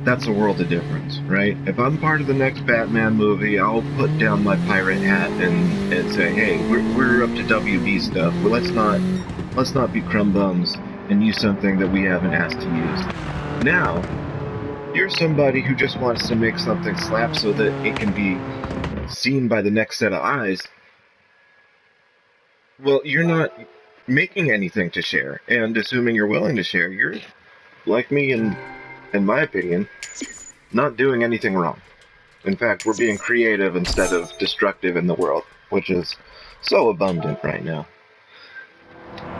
That's a world of difference, right? If I'm part of the next Batman movie, I'll put down my pirate hat and say, hey, we're up to WB stuff. Well, let's not be crumb bums and use something that we haven't asked to use. Now, you're somebody who just wants to make something slap so that it can be seen by the next set of eyes. Well, you're not making anything to share, and assuming you're willing to share, you're like me, and in my opinion, not doing anything wrong. In fact, we're being creative instead of destructive in the world, which is so abundant right now.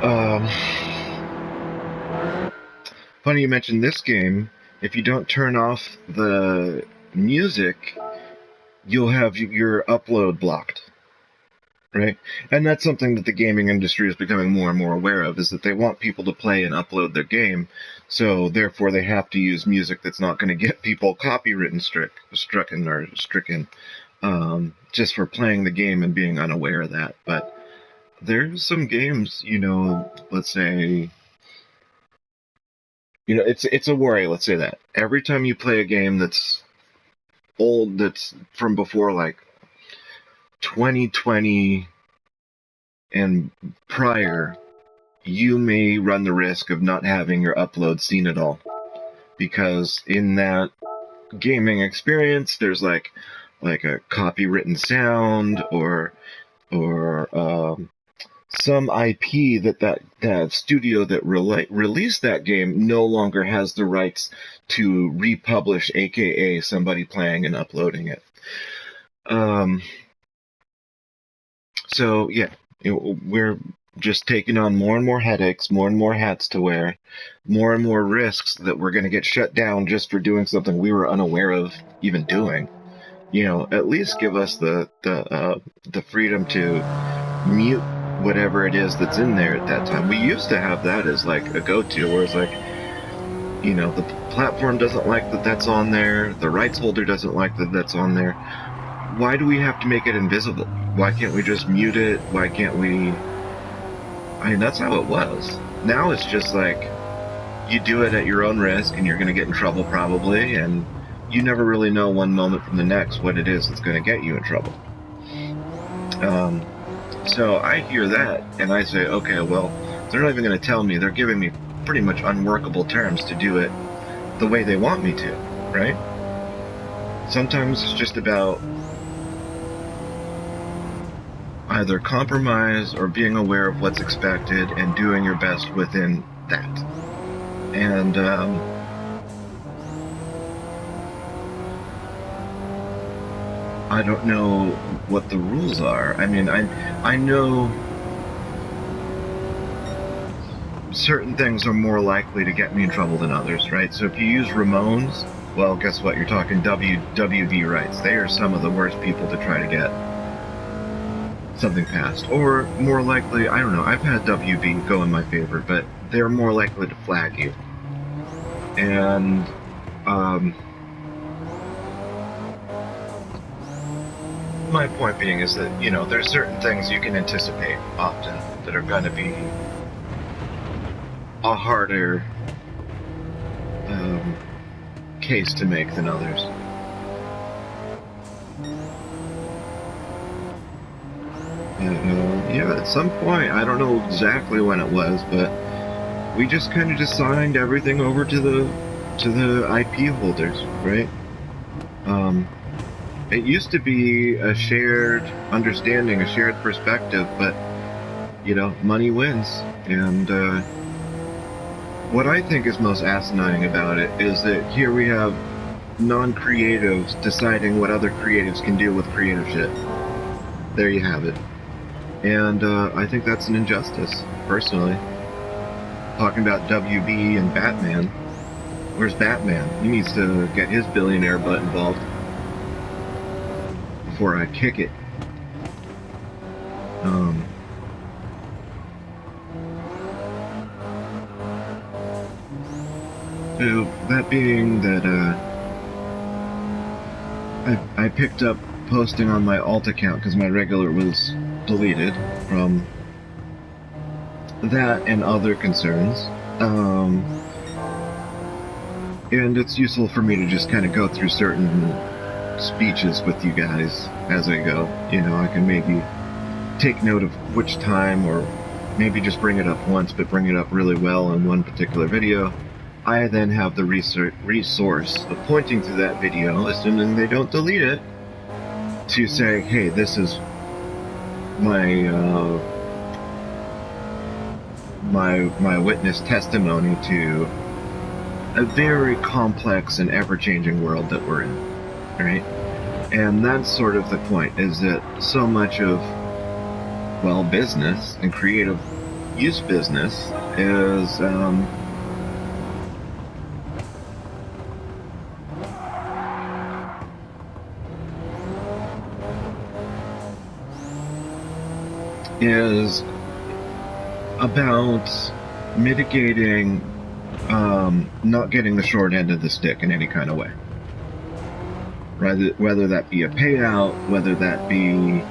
Um, Funny you mentioned this game. If you don't turn off the music, you'll have your upload blocked. Right? And that's something that the gaming industry is becoming more and more aware of, is that they want people to play and upload their game, so therefore they have to use music that's not going to get people stricken, just for playing the game and being unaware of that. But there's some games, let's say, it's a worry, let's say that. Every time you play a game that's old, that's from before, like, 2020 and prior, you may run the risk of not having your upload seen at all. Because in that gaming experience, there's like a copywritten sound or some IP that studio that released that game no longer has the rights to republish, aka somebody playing and uploading it. So yeah, we're just taking on more and more headaches, more and more hats to wear, more and more risks that we're going to get shut down just for doing something we were unaware of even doing. At least give us the freedom to mute whatever it is that's in there at that time. We used to have that as like a go-to, where it's like, the platform doesn't like that that's on there, the rights holder doesn't like that that's on there. Why do we have to make it invisible? Why can't we just mute it? Why can't we... that's how it was. Now it's just like, you do it at your own risk, and you're going to get in trouble probably, and you never really know one moment from the next what it is that's going to get you in trouble. So I hear that, and I say, okay, well, they're not even going to tell me. They're giving me pretty much unworkable terms to do it the way they want me to, right? Sometimes it's just about either compromise or being aware of what's expected and doing your best within that. And I don't know what the rules are. I mean, I know certain things are more likely to get me in trouble than others, right? So if you use Ramones, well, guess what? You're talking WWD rights. They are some of the worst people to try to get something passed. Or more likely, I don't know, I've had WB go in my favor, but they're more likely to flag you. And my point being is that, there's certain things you can anticipate often that are going to be a harder case to make than others. Yeah, at some point, I don't know exactly when it was, but we just kind of just signed everything over to the IP holders, right? It used to be a shared understanding, a shared perspective, but money wins. And what I think is most asinine about it is that here we have non-creatives deciding what other creatives can do with creative shit. There you have it. And I think that's an injustice, personally. Talking about WB and Batman, where's Batman? He needs to get his billionaire butt involved before I kick it. So, that being that, I picked up posting on my alt account because my regular was deleted from that and other concerns. And it's useful for me to just kind of go through certain speeches with you guys as I go. You know, I can maybe take note of which time, or maybe just bring it up once, but bring it up really well in one particular video. I then have the resource of pointing to that video, assuming they don't delete it, to say, hey, this is my my witness testimony to a very complex and ever-changing world that we're in, right? And that's sort of the point, is that so much of, well, business and creative use business is about mitigating not getting the short end of the stick in any kind of way. Whether that be a payout, whether that be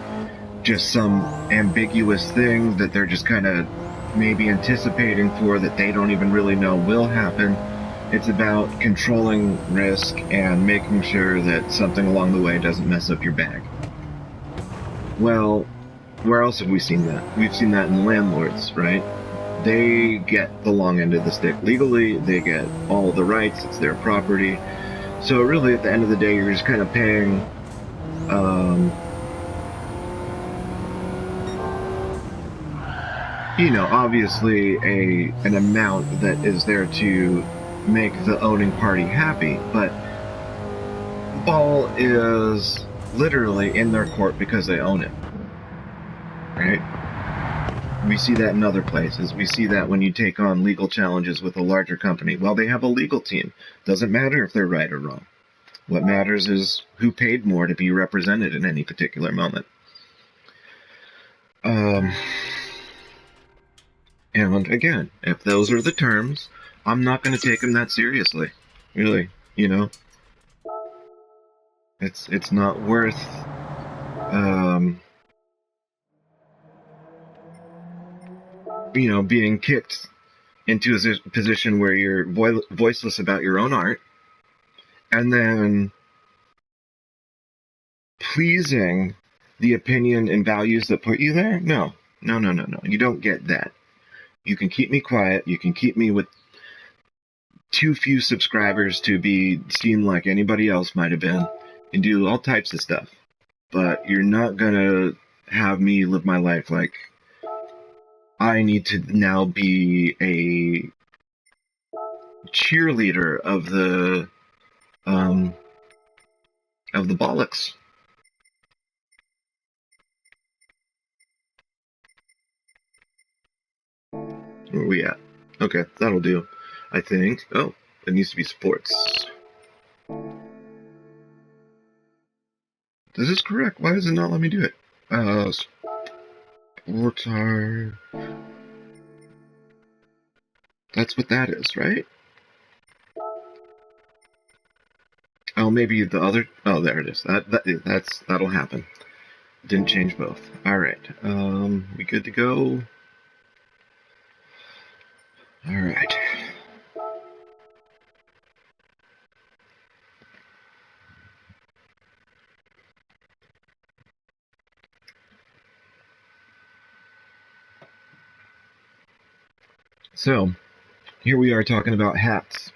just some ambiguous thing that they're just kind of maybe anticipating for that they don't even really know will happen. It's about controlling risk and making sure that something along the way doesn't mess up your bag. Well, where else have we seen that? We've seen that in landlords, right? They get the long end of the stick legally, they get all of the rights, it's their property. So really, at the end of the day, you're just kind of paying you know, obviously an amount that is there to make the owning party happy, but ball is literally in their court because they own it, right? We see that in other places. We see that when you take on legal challenges with a larger company. Well, they have a legal team. Doesn't matter if they're right or wrong. What matters is who paid more to be represented in any particular moment. And again, if those are the terms, I'm not going to take them that seriously. Really, you know? It's not worth you know, being kicked into a position where you're voiceless about your own art, and then pleasing the opinion and values that put you there. No. You don't get that. You can keep me quiet. You can keep me with too few subscribers to be seen like anybody else might have been, and do all types of stuff. But you're not gonna have me live my life like I need to now be a cheerleader of the bollocks. Where are we at? Okay, that'll do, I think. Oh, it needs to be sports. This is correct. Why does it not let me do it? Sports are... That's what that is, right? Oh, maybe the other... Oh, there it is. That'll happen. Didn't change both. Alright. We good to go? Alright. So, here we are talking about hats.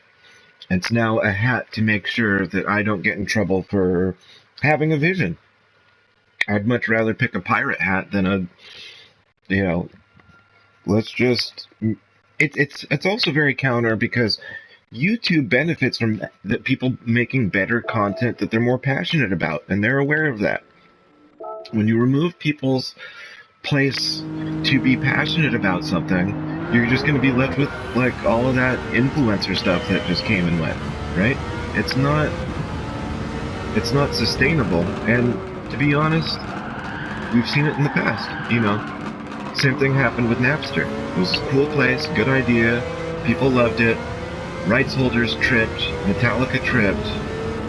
It's now a hat to make sure that I don't get in trouble for having a vision. I'd much rather pick a pirate hat than a, you know, let's just... It's also very counter because YouTube benefits from the people making better content that they're more passionate about, and they're aware of that. When you remove people's place to be passionate about something, you're just going to be left with like all of that influencer stuff that just came and went, right? It's not sustainable, and to be honest, we've seen it in the past, you know. Same thing happened with Napster. It was a cool place, good idea, people loved it, rights holders tripped, Metallica tripped,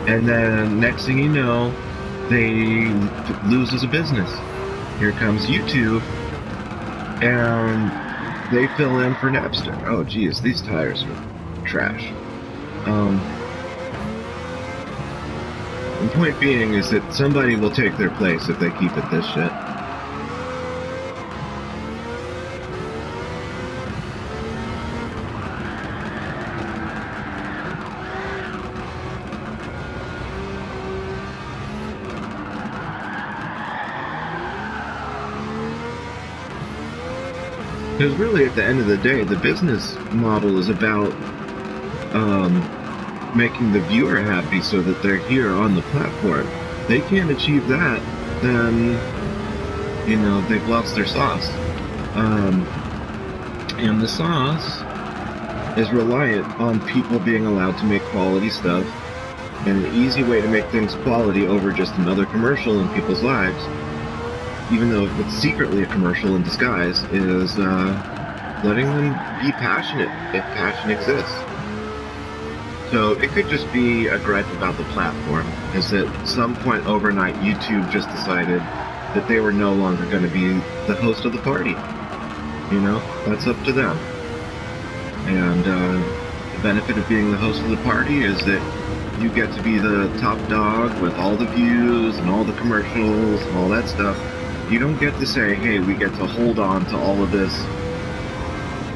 and then next thing you know, they lose as a business. Here comes YouTube, and they fill in for Napster. Oh geez, these tires are trash. The point being is that somebody will take their place if they keep it this shit. Because really, at the end of the day, the business model is about making the viewer happy so that they're here on the platform. They can't achieve that, then, they've lost their sauce. And the sauce is reliant on people being allowed to make quality stuff. And an easy way to make things quality over just another commercial in people's lives, even though it's secretly a commercial in disguise, is letting them be passionate if passion exists. So it could just be a gripe about the platform, is that at some point overnight YouTube just decided that they were no longer going to be the host of the party. That's up to them. And the benefit of being the host of the party is that you get to be the top dog with all the views and all the commercials and all that stuff. You don't get to say, hey, we get to hold on to all of this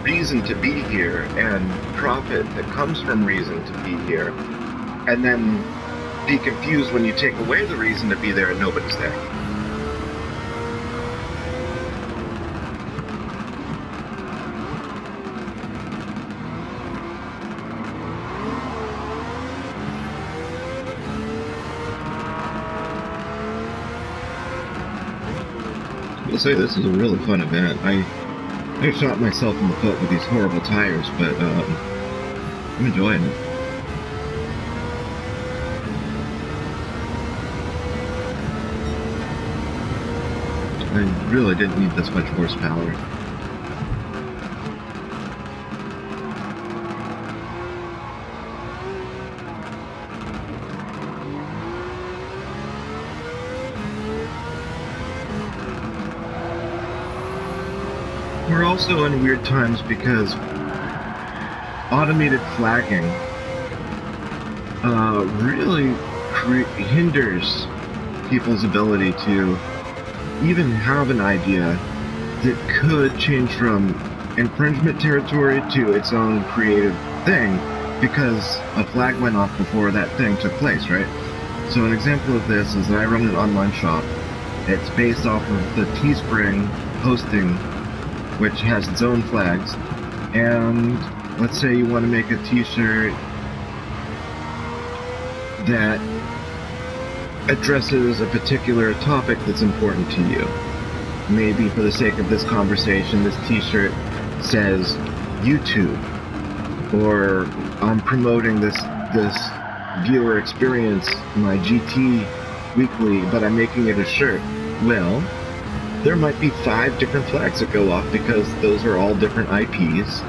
reason to be here and profit that comes from reason to be here, and then be confused when you take away the reason to be there and nobody's there. I'll say this is a really fun event. I shot myself in the foot with these horrible tires, but I'm enjoying it. I really didn't need this much horsepower. We're also in weird times because automated flagging really hinders people's ability to even have an idea that could change from infringement territory to its own creative thing, because a flag went off before that thing took place, right? So an example of this is that I run an online shop. It's based off of the Teespring hosting, which has its own flags. And let's say you want to make a t-shirt that addresses a particular topic that's important to you. Maybe for the sake of this conversation, this t-shirt says YouTube, or I'm promoting this viewer experience, my GT weekly, but I'm making it a shirt. Well, there might be 5 different flags that go off because those are all different IPs,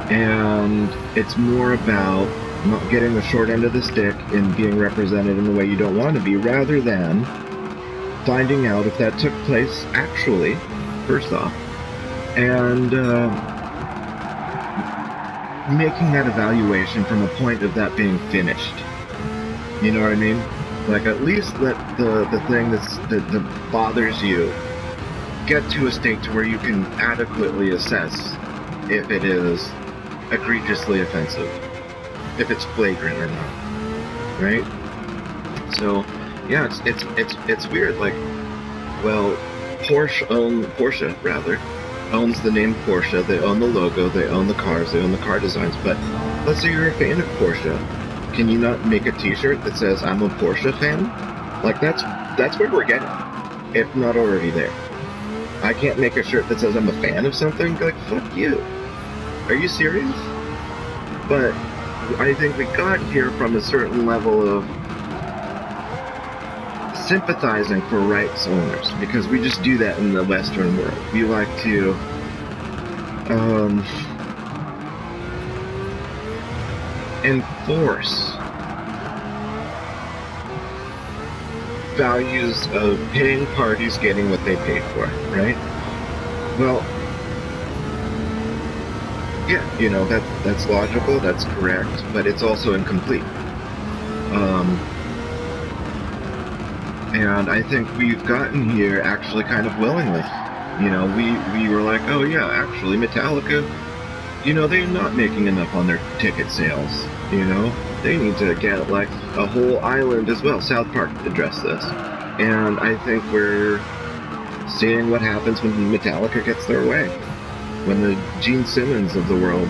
and it's more about not getting the short end of the stick and being represented in the way you don't want to be, rather than finding out if that took place actually, first off, and making that evaluation from a point of that being finished. You know what I mean? Like, at least let the thing that bothers you get to a state to where you can adequately assess if it is egregiously offensive, if it's flagrant or not, right? So, yeah, it's weird. Like, well, Porsche owns the name Porsche. They own the logo. They own the cars. They own the car designs. But let's say you're a fan of Porsche. Can you not make a T-shirt that says "I'm a Porsche fan"? Like, that's where we're getting, if not already there. I can't make a shirt that says I'm a fan of something. Like, fuck you. Are you serious? But I think we got here from a certain level of sympathizing for rights owners, because we just do that in the Western world. We like to enforce values of paying parties getting what they paid for, right? Well, yeah, you know, that's logical, that's correct, but it's also incomplete. And I think we've gotten here actually kind of willingly. You know, we were like, oh yeah, actually Metallica, you know, they're not making enough on their ticket sales. You know, they need to get like a whole island as well. South Park addressed this. And I think we're seeing what happens when Metallica gets their way. When the Gene Simmons of the world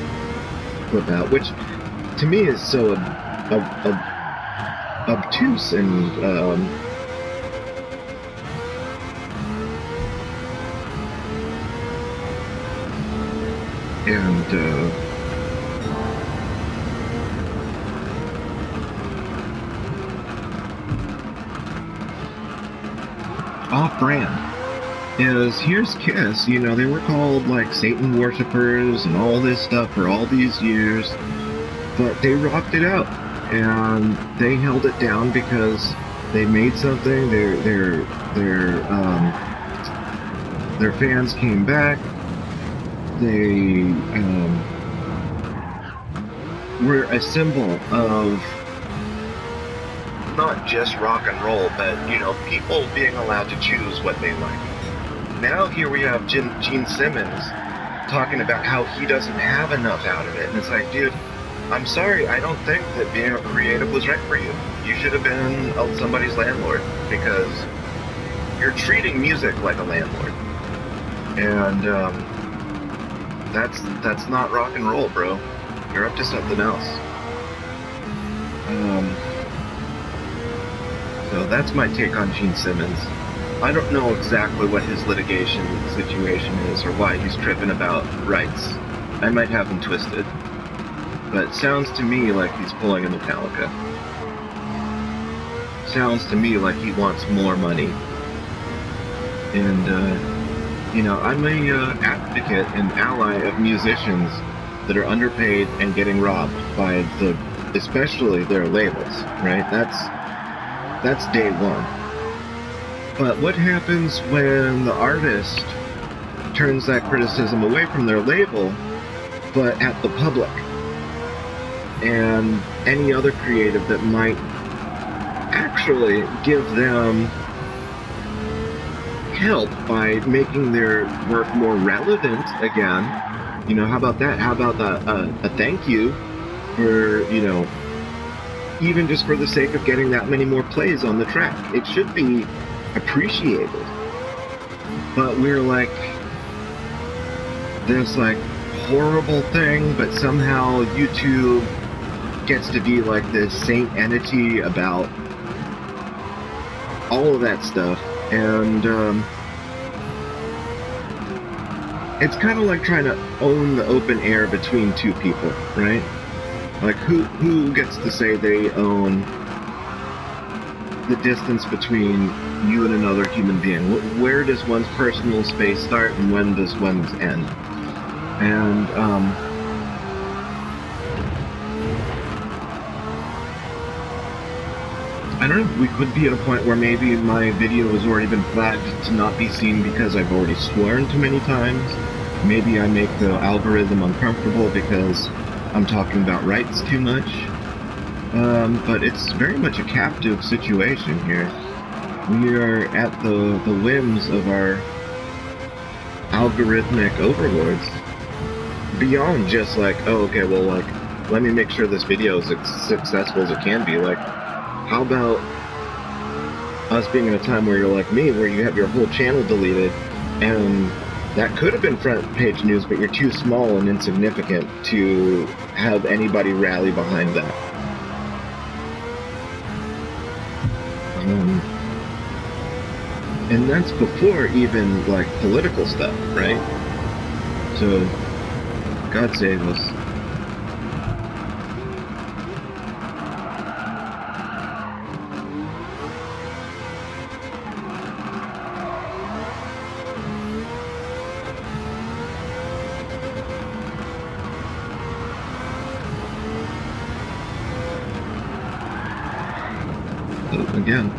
flip out, which to me is so obtuse and off-brand. Is here's Kiss, you know, they were called like Satan worshippers and all this stuff for all these years, but they rocked it out and they held it down because they made something. Their fans came back. They were a symbol of not just rock and roll, but, you know, people being allowed to choose what they like. Now here we have Gene Simmons talking about how he doesn't have enough out of it. And it's like, dude, I'm sorry, I don't think that being a creative was right for you. You should have been somebody's landlord, because you're treating music like a landlord. And that's not rock and roll, bro. You're up to something else. So that's my take on Gene Simmons. I don't know exactly what his litigation situation is or why he's tripping about rights. I might have him twisted. But it sounds to me like he's pulling a Metallica. Sounds to me like he wants more money. And, you know, I'm a advocate and ally of musicians that are underpaid and getting robbed by especially their labels, right? That's day one. But what happens when the artist turns that criticism away from their label, but at the public? And any other creative that might actually give them help by making their work more relevant again. You know, how about that? How about a thank you for, you know, even just for the sake of getting that many more plays on the track. It should be appreciated. But we're like this like horrible thing, but somehow YouTube gets to be like this saint entity about all of that stuff. And it's kind of like trying to own the open air between two people, right? Like, who gets to say they own the distance between you and another human being? Where does one's personal space start and when does one's end? And I don't know, we could be at a point where maybe my video has already been flagged to not be seen because I've already sworn too many times. Maybe I make the algorithm uncomfortable because I'm talking about rights too much. But it's very much a captive situation here. We are at the whims of our algorithmic overlords. Beyond just like, oh, okay, well, like, let me make sure this video is as successful as it can be. Like, how about us being in a time where you're like me, where you have your whole channel deleted, and that could have been front page news, but you're too small and insignificant to have anybody rally behind that. And that's before even like political stuff, right? So, God save us. Again.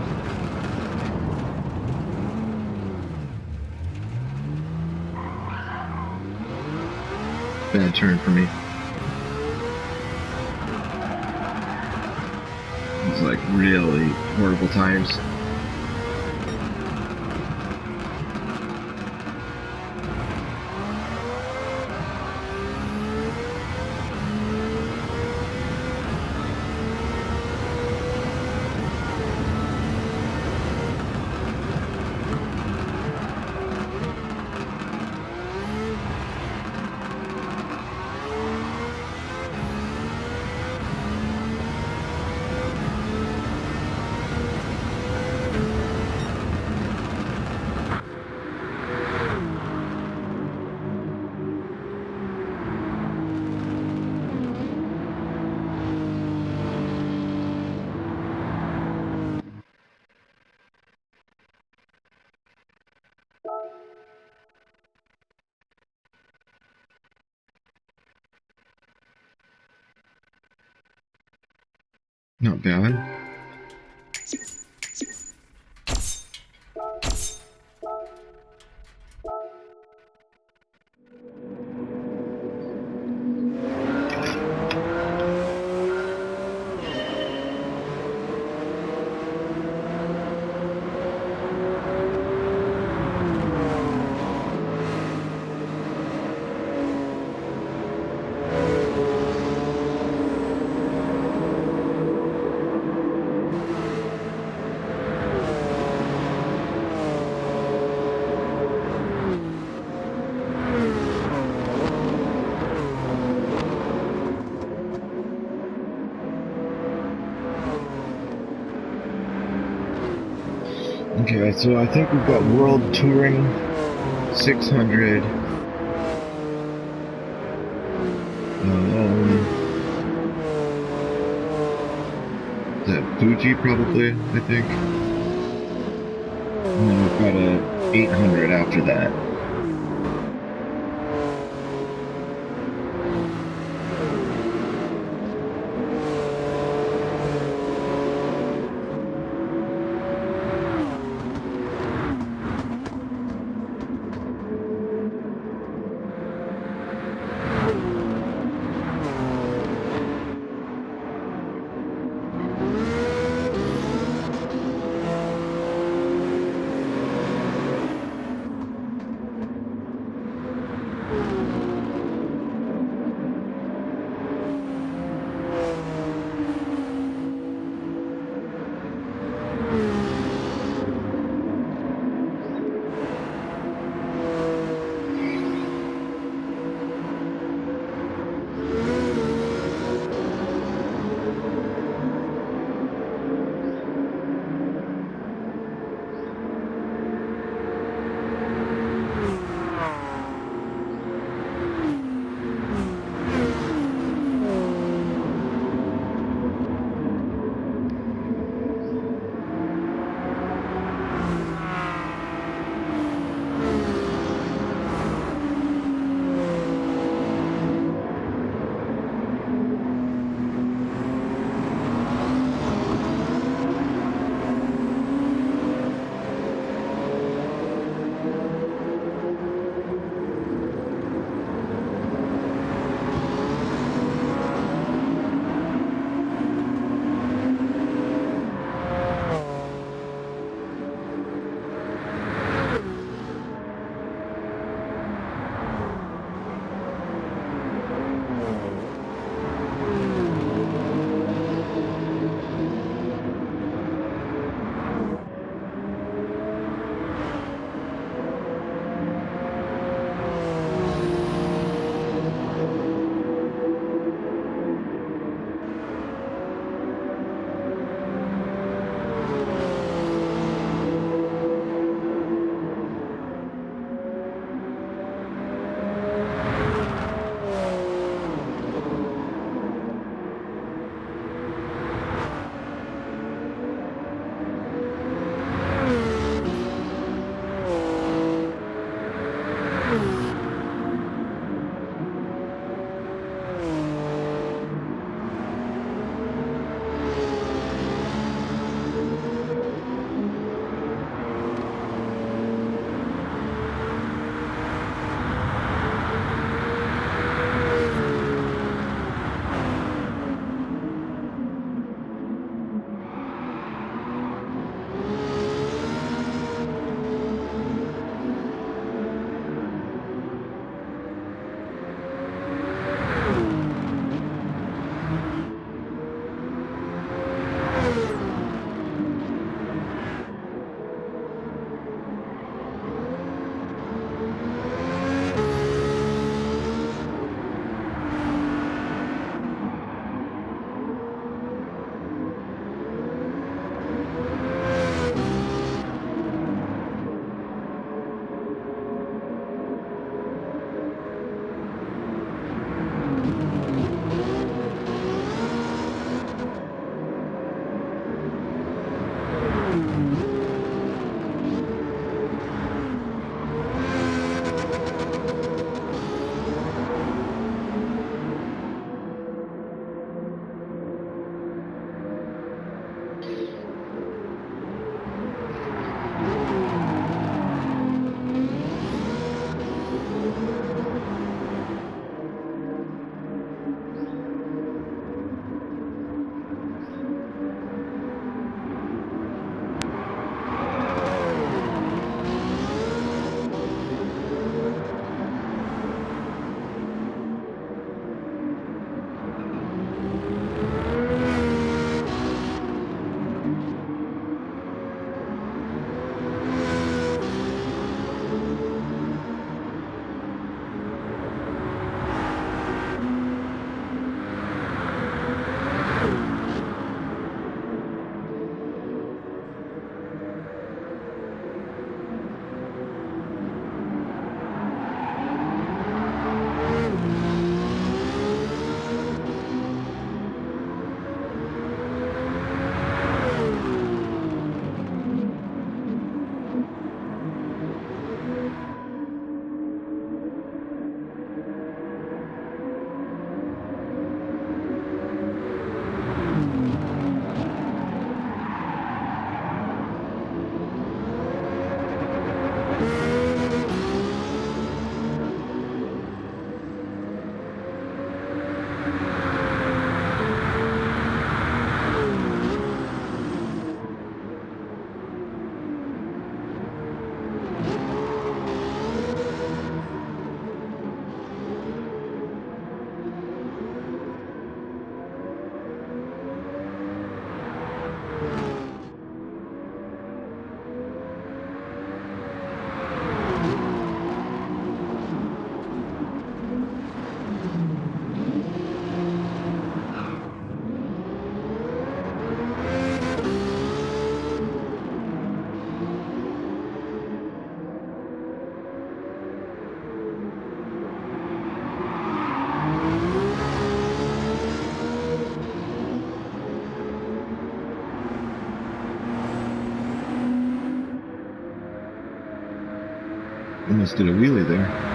Bad turn for me. It's like really horrible tires. Not bad. Okay, so I think we've got World Touring 600. Is that Fuji probably, I think? And then we've got a 800 after that. Almost did a wheelie there.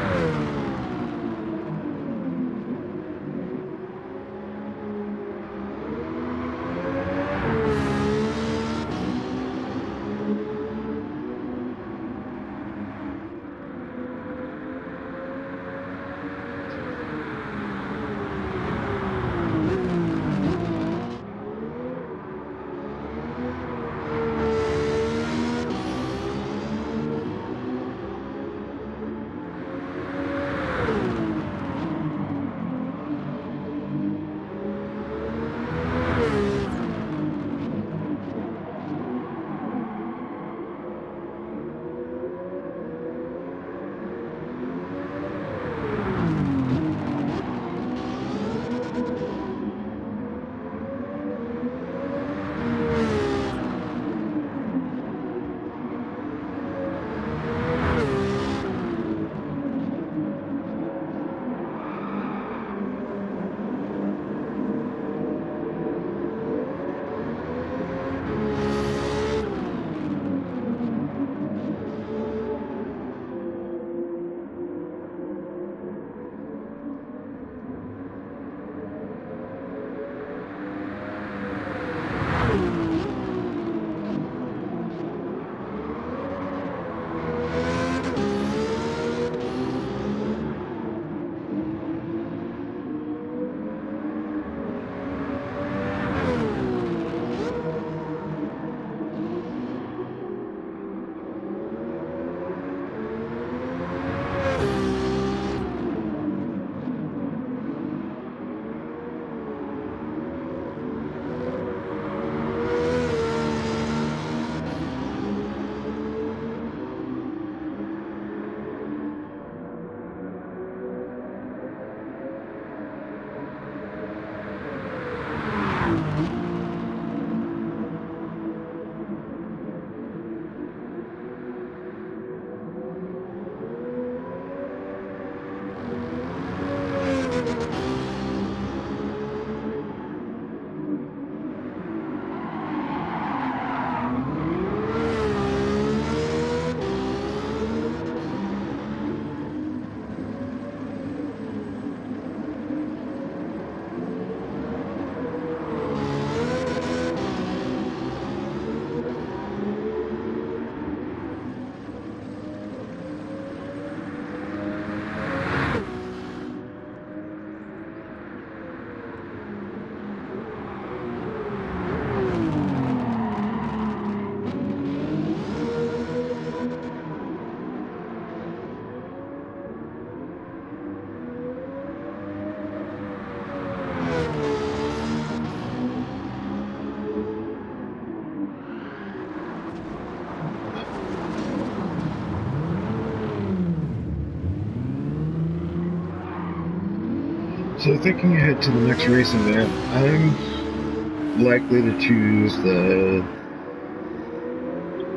So thinking ahead to the next racing event, I'm likely to choose the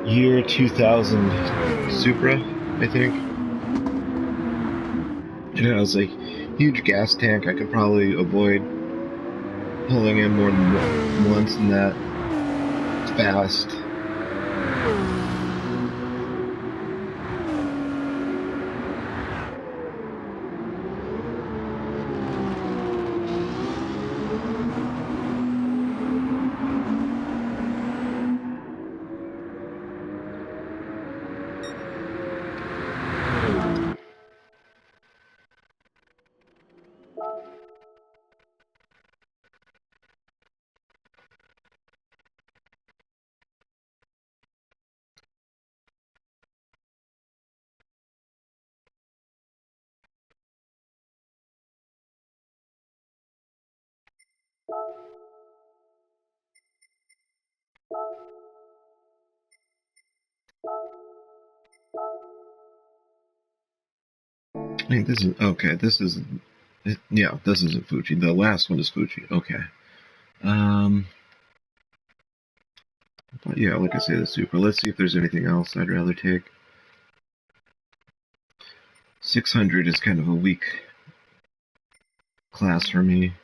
year 2000 Supra, I think. It has a huge gas tank. I could probably avoid pulling in more than once in that. It's fast. Hey, this is okay. This is yeah. This isn't Fuji. The last one is Fuji. Okay. Um. But yeah, like I say, the Supra. Let's see if there's anything else I'd rather take. 600 is kind of a weak class for me.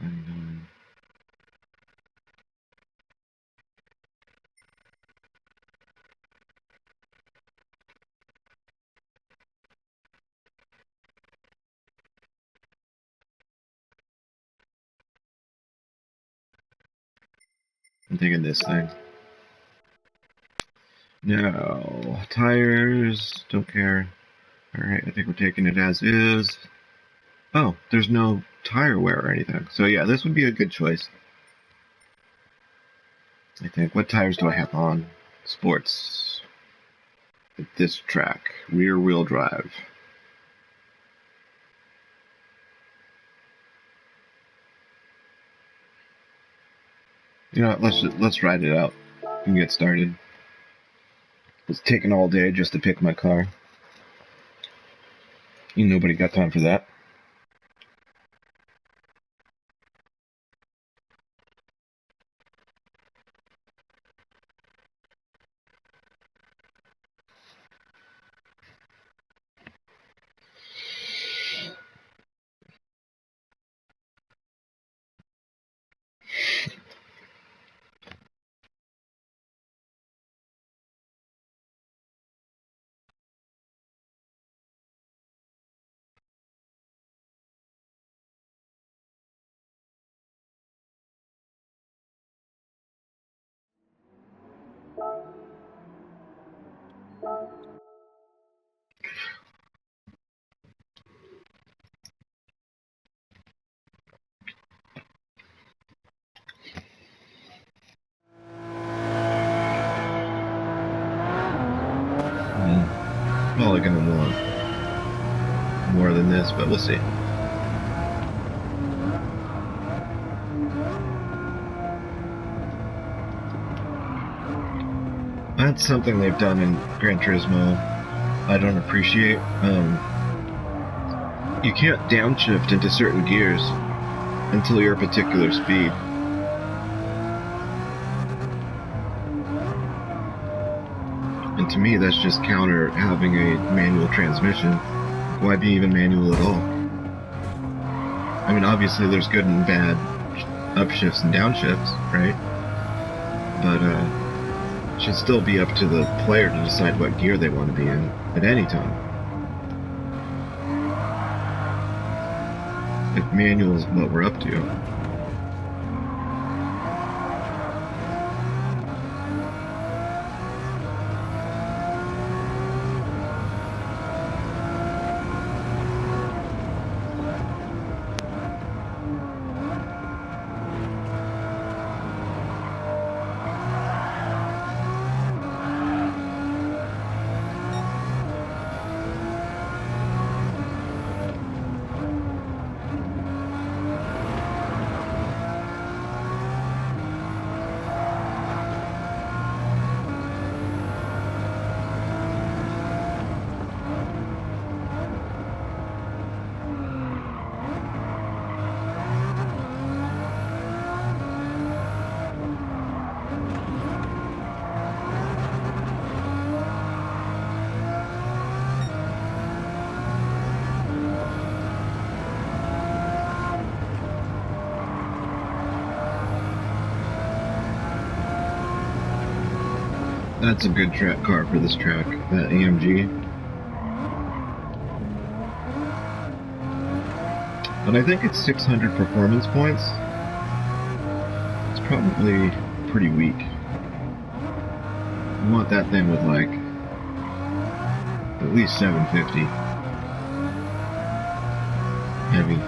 99. I'm thinking this thing. No. Tires, don't care. Alright, I think we're taking it as is. Oh, there's no tire wear or anything. So yeah, this would be a good choice. I think. What tires do I have on? Sports. At this track. Rear wheel drive. You know what, let's ride it out and get started. It's taken all day just to pick my car. Nobody got time for that. Probably gonna want more than this, but we'll see. That's something they've done in Gran Turismo I don't appreciate. You can't downshift into certain gears until you're a particular speed. And to me, that's just counter having a manual transmission. Why be even manual at all? I mean, obviously there's good and bad upshifts and downshifts, right? But it should still be up to the player to decide what gear they want to be in at any time. If manual is what we're up to. That's a good track car for this track, that AMG. But I think it's 600 performance points. It's probably pretty weak. You want that thing with like at least 750. Heavy.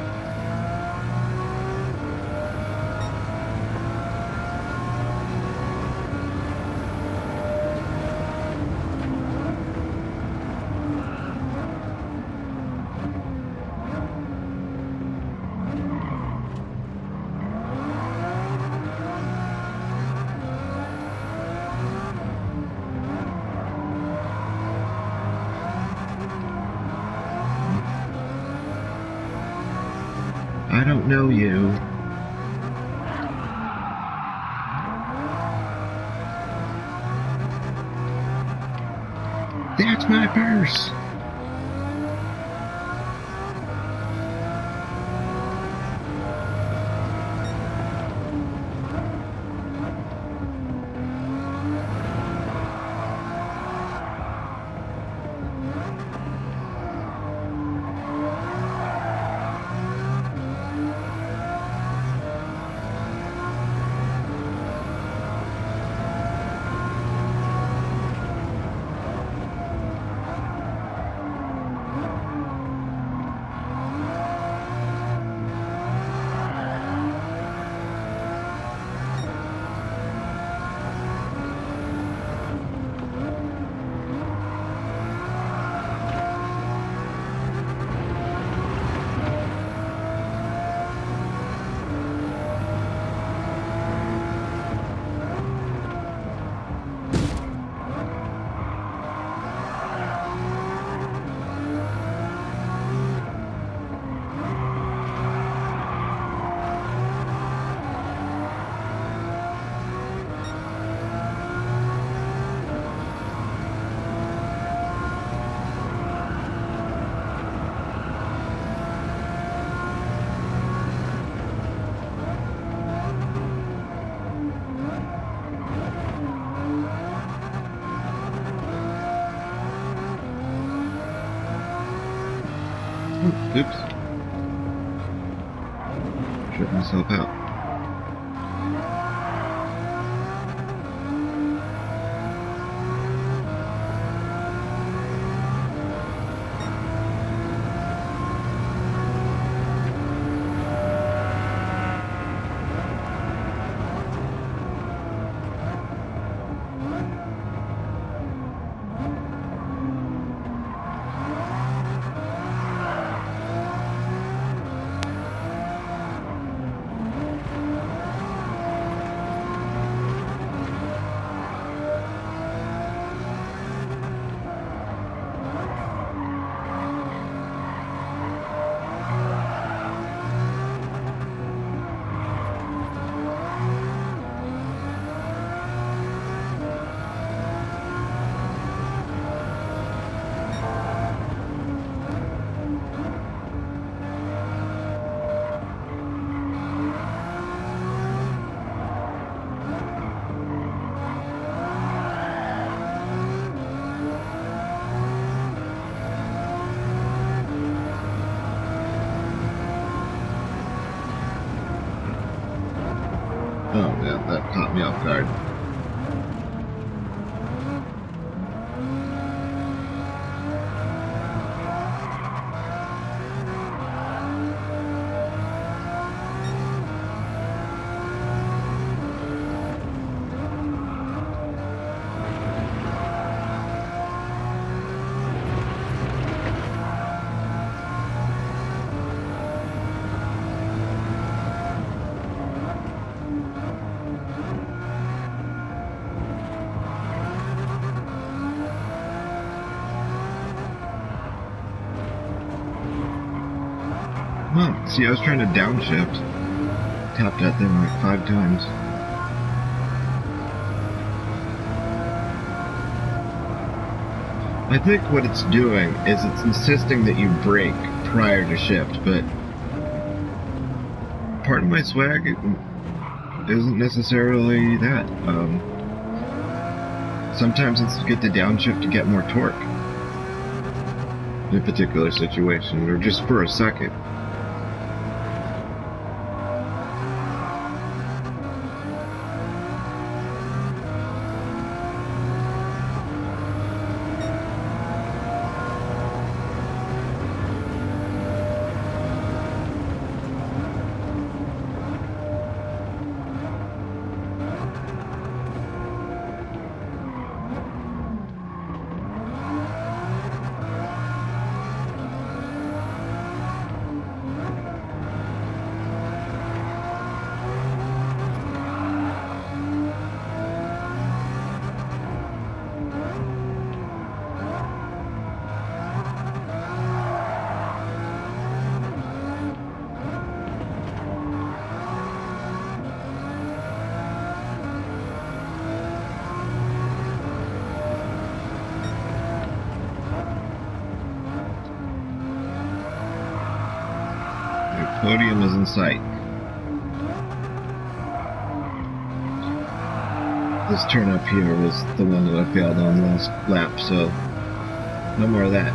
I don't know you. That's my purse. Oops. Shut myself out. Oh, yeah, that caught me off guard. Well, see, I was trying to downshift. Tapped that thing like 5 times. I think what it's doing is it's insisting that you brake prior to shift, but part of my swag isn't necessarily that. Sometimes it's to get the downshift to get more torque in a particular situation, or just for a second. Podium is in sight. This turn up here was the one that I failed on last lap, so no more of that.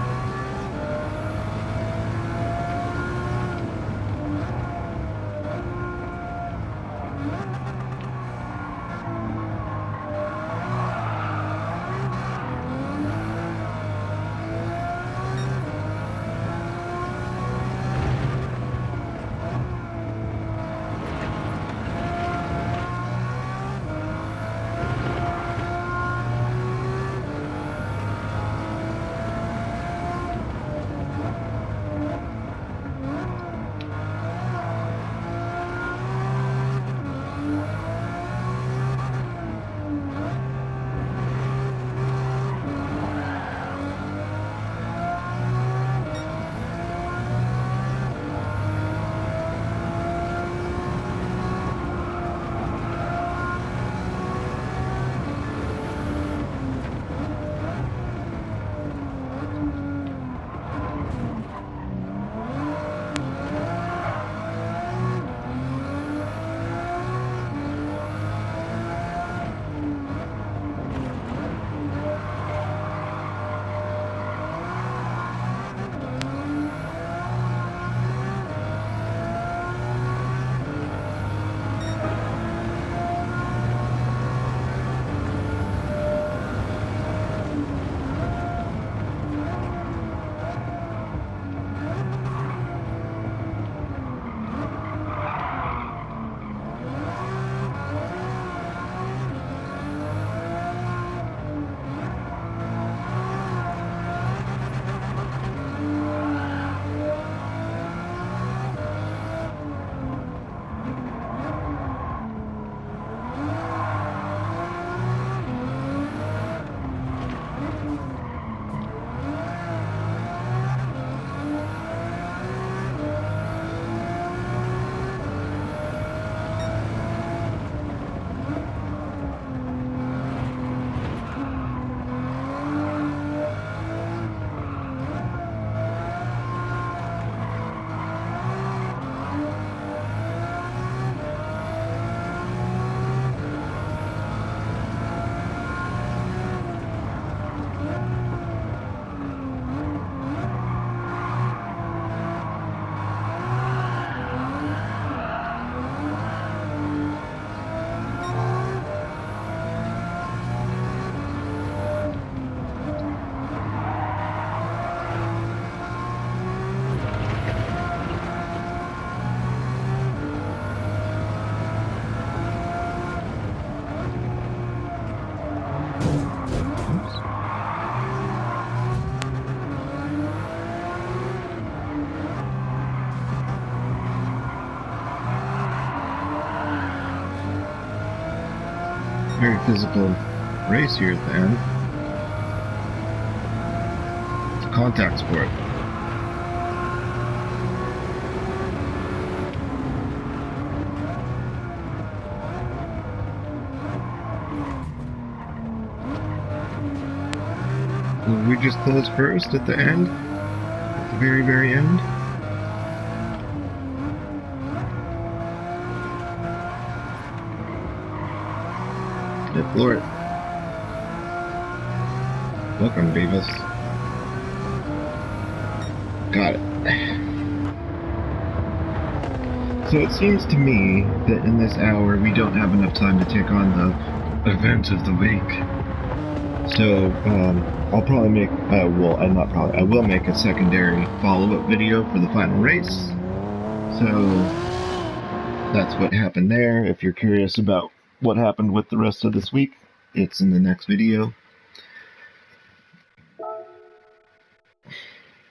Very physical race here at the end. Contact sport. We just closed first at the end, at the very, very end. Yeah, floor it. Welcome, Beavis. Got it. So it seems to me that in this hour we don't have enough time to take on the event of the week. So, I'll probably make, I will make a secondary follow-up video for the final race. So, that's what happened there. If you're curious about what happened with the rest of this week, it's in the next video.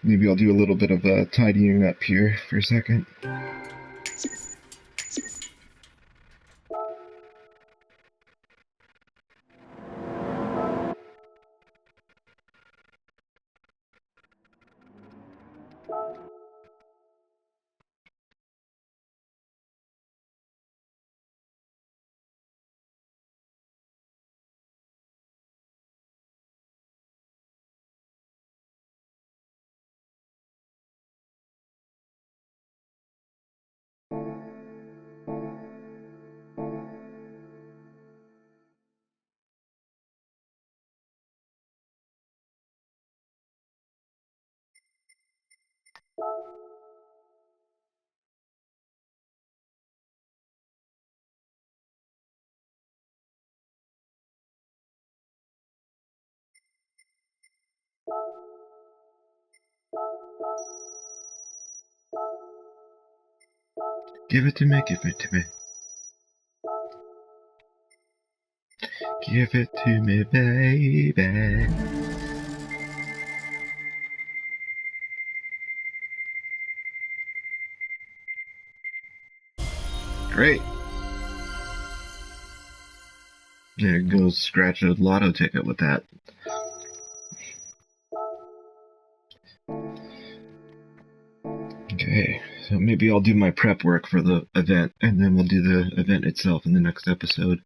Maybe I'll do a little bit of tidying up here for a second. Give it to me, give it to me. Give it to me, baby. Great. There goes scratch a lotto ticket with that. Okay, so maybe I'll do my prep work for the event, and then we'll do the event itself in the next episode.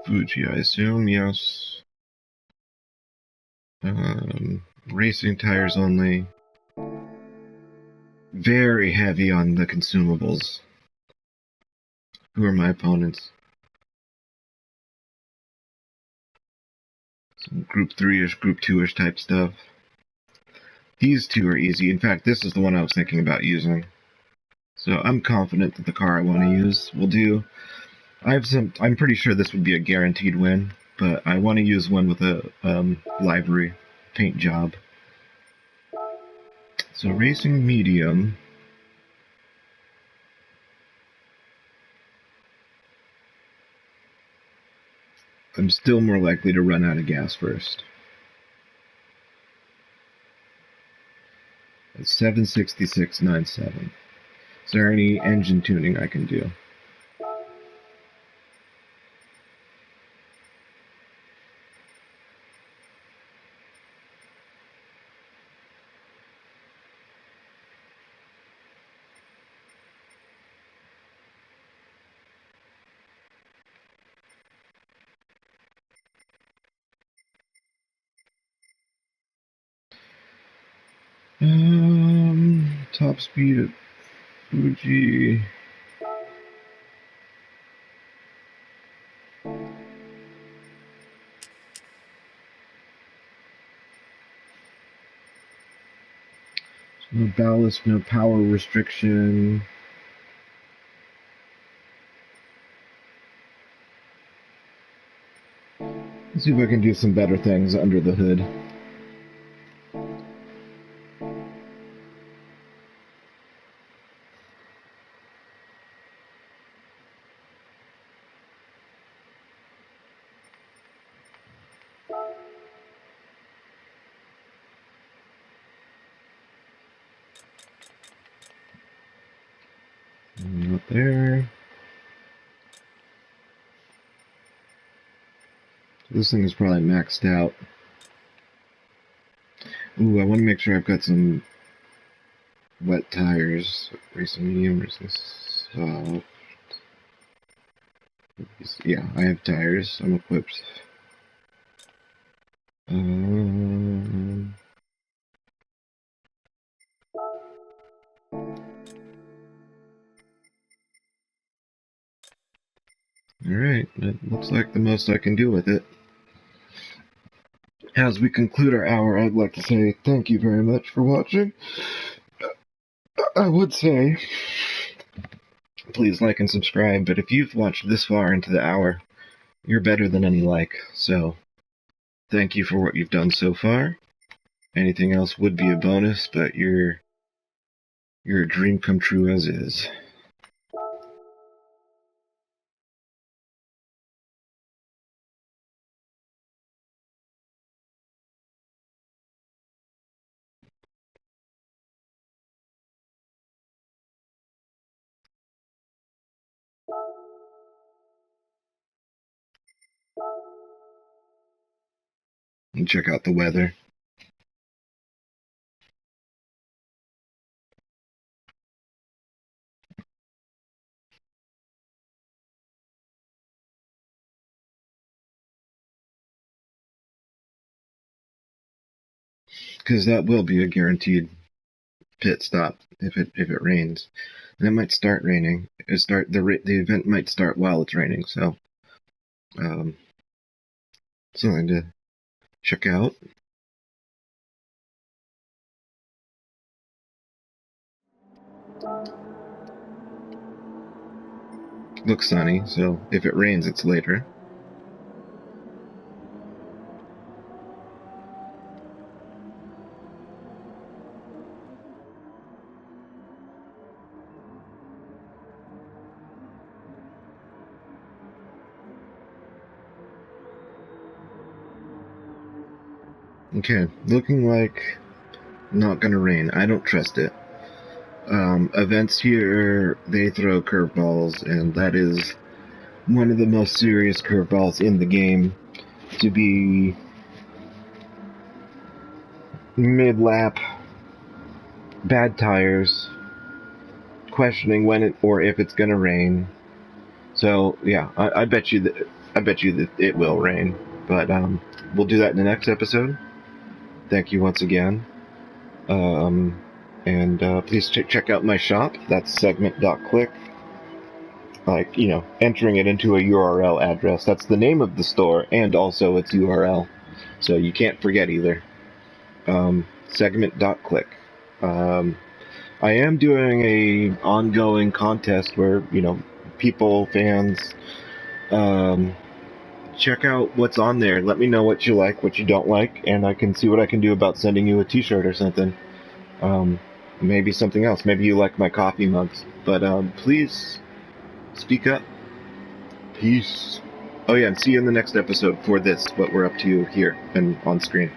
Fuji, I assume, yes. Racing tires only. Very heavy on the consumables. Who are my opponents? Some Group 3-ish, Group 2-ish type stuff. These two are easy. In fact, this is the one I was thinking about using. So I'm confident that the car I want to use will do. I'm pretty sure this would be a guaranteed win, but I want to use one with a livery paint job. So racing medium. I'm still more likely to run out of gas first. It's 766.97. Is there any engine tuning I can do? Top speed at Fuji. No ballast, no power restriction. See if I can do some better things under the hood. Not there. This thing is probably maxed out. Ooh, I want to make sure I've got some wet tires. Racing medium, racing soft. Yeah, I have tires. I'm equipped. Alright, that looks like the most I can do with it. As we conclude our hour, I'd like to say thank you very much for watching. I would say, please like and subscribe, but if you've watched this far into the hour, you're better than any like, so thank you for what you've done so far. Anything else would be a bonus, but you're a dream come true as is. And check out the weather. Because that will be a guaranteed pit stop if it rains. And it might start raining. The event might start while it's raining, so something to check out. Looks sunny, so if it rains, it's later. Okay, looking like not gonna rain. I don't trust it. Events here, they throw curveballs, and that is one of the most serious curveballs in the game. To be mid-lap, bad tires, questioning when it or if it's gonna rain. So yeah, I bet you that it will rain. But we'll do that in the next episode. Thank you once again. And please check out my shop. That's segment.click. Like, entering it into a URL address. That's the name of the store and also its URL. So you can't forget either. Segment.click. I am doing a ongoing contest where, fans, check out what's on there. Let me know what you like, what you don't like, and I can see what I can do about sending you a t-shirt or something. Maybe something else. Maybe you like my coffee mugs. But please speak up. Peace. Oh yeah, and see you in the next episode for this, what we're up to here and on screen.